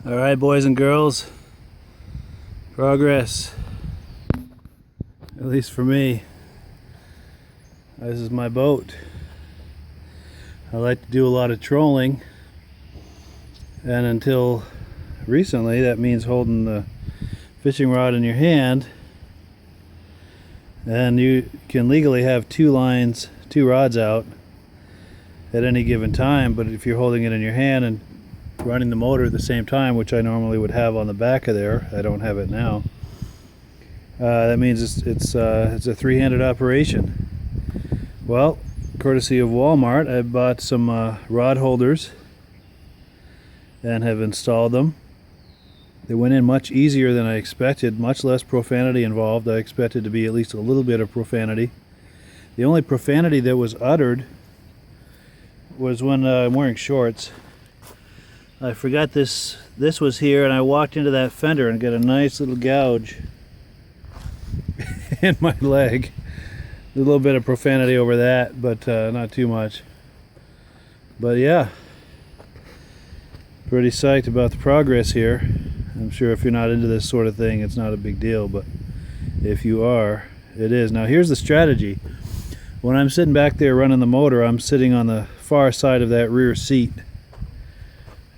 All right, boys and girls, progress, at least for me. This is my boat. I like to do a lot of trolling, and until recently that means holding the fishing rod in your hand, and you can legally have two rods out at any given time. But if you're holding it in your hand and running the motor at the same time, which I normally would have on the back of there, I don't have it now. That means it's a three-handed operation. Well, courtesy of Walmart, I bought some rod holders and have installed them. They went in much easier than I expected, much less profanity involved. I expected to be at least a little bit of profanity. The only profanity that was uttered was when I'm wearing shorts. I forgot this was here, and I walked into that fender and got a nice little gouge in my leg. A little bit of profanity over that, but not too much. But yeah, pretty psyched about the progress here. I'm sure if you're not into this sort of thing, it's not a big deal, but if you are, it is. Now here's the strategy. When I'm sitting back there running the motor, I'm sitting on the far side of that rear seat.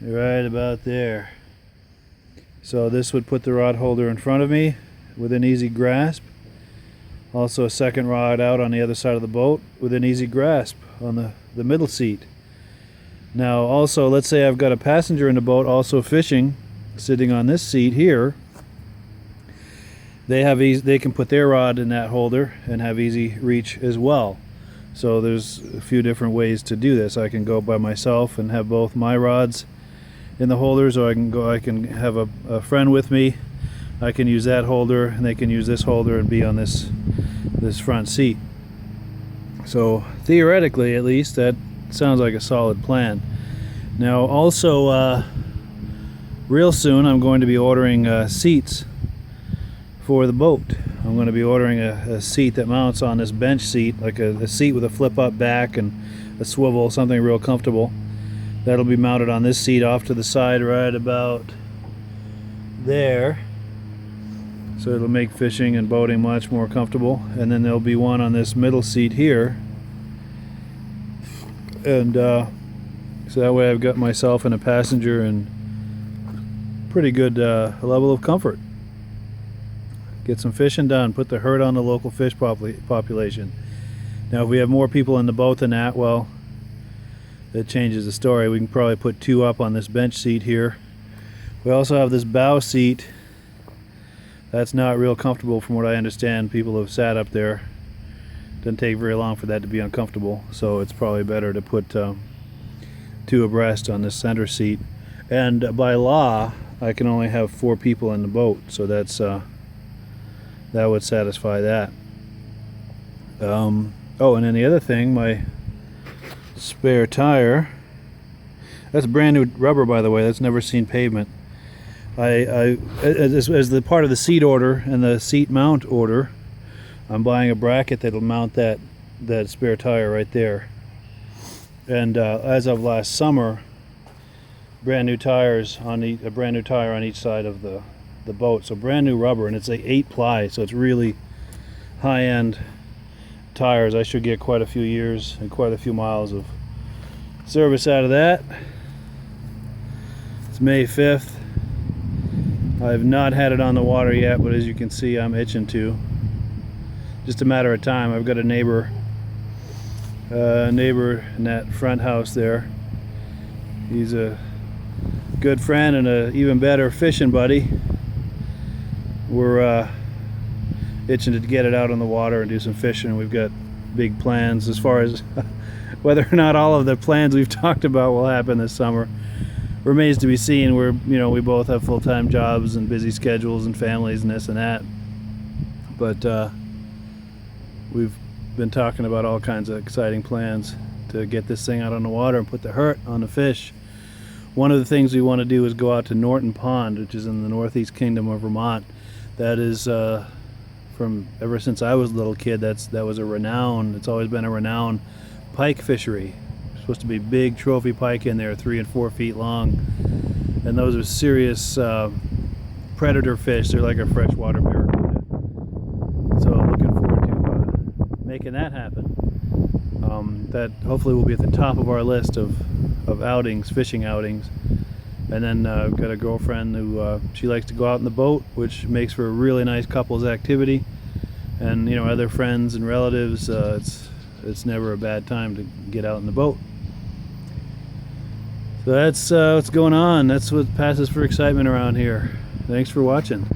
Right about there. So this would put the rod holder in front of me with an easy grasp. Also a second rod out on the other side of the boat with an easy grasp on the middle seat. Now also, let's say I've got a passenger in the boat also fishing, sitting on this seat here. They can put their rod in that holder and have easy reach as well. So there's a few different ways to do this. I can go by myself and have both my rods in the holders, or I can have a friend with me. I can use that holder and they can use this holder and be on this front seat. So theoretically, at least, that sounds like a solid plan. Now also real soon I'm going to be ordering seats for the boat. I'm going to be ordering a seat that mounts on this bench seat, like a seat with a flip up back and a swivel, something real comfortable. That'll be mounted on this seat off to the side right about there. So it'll make fishing and boating much more comfortable. And then there'll be one on this middle seat here. And so that way I've got myself and a passenger in pretty good level of comfort. Get some fishing done, put the hurt on the local fish population. Now if we have more people in the boat than that, well, that changes the story. We can probably put two up on this bench seat here. We also have this bow seat. That's not real comfortable from what I understand. People have sat up there. Doesn't take very long for that to be uncomfortable, so it's probably better to put two abreast on this center seat. And by law, I can only have 4 people in the boat, so that would satisfy that. Oh, and then the other thing, my spare tire. That's brand new rubber, by the way. That's never seen pavement. As the part of the seat order and the seat mount order, I'm buying a bracket that'll mount that spare tire right there. And as of last summer, brand new tires on a brand new tire on each side of the boat. So brand new rubber, and it's like 8 ply, so it's really high-end tires. I should get quite a few years and quite a few miles of service out of that. It's May 5th. I've not had it on the water yet, but as you can see, I'm itching to. Just a matter of time. I've got a neighbor in that front house there. He's a good friend and an even better fishing buddy. We're itching to get it out on the water and do some fishing. We've got big plans as far as whether or not all of the plans we've talked about will happen this summer remains to be seen. We both have full-time jobs and busy schedules and families and this and that, but we've been talking about all kinds of exciting plans to get this thing out on the water and put the hurt on the fish. One of the things we want to do is go out to Norton Pond, which is in the Northeast Kingdom of Vermont. That is from ever since I was a little kid. It's always been a renowned pike fishery. Supposed to be big trophy pike in there, 3 and 4 feet long. and those are serious predator fish. They're like a freshwater barracuda. So looking forward to making that happen. That hopefully will be at the top of our list of outings, fishing outings. And then I've got a girlfriend who she likes to go out in the boat, which makes for a really nice couples activity. And you know, other friends and relatives, it's never a bad time to get out in the boat. So that's what's going on. That's what passes for excitement around here. Thanks for watching.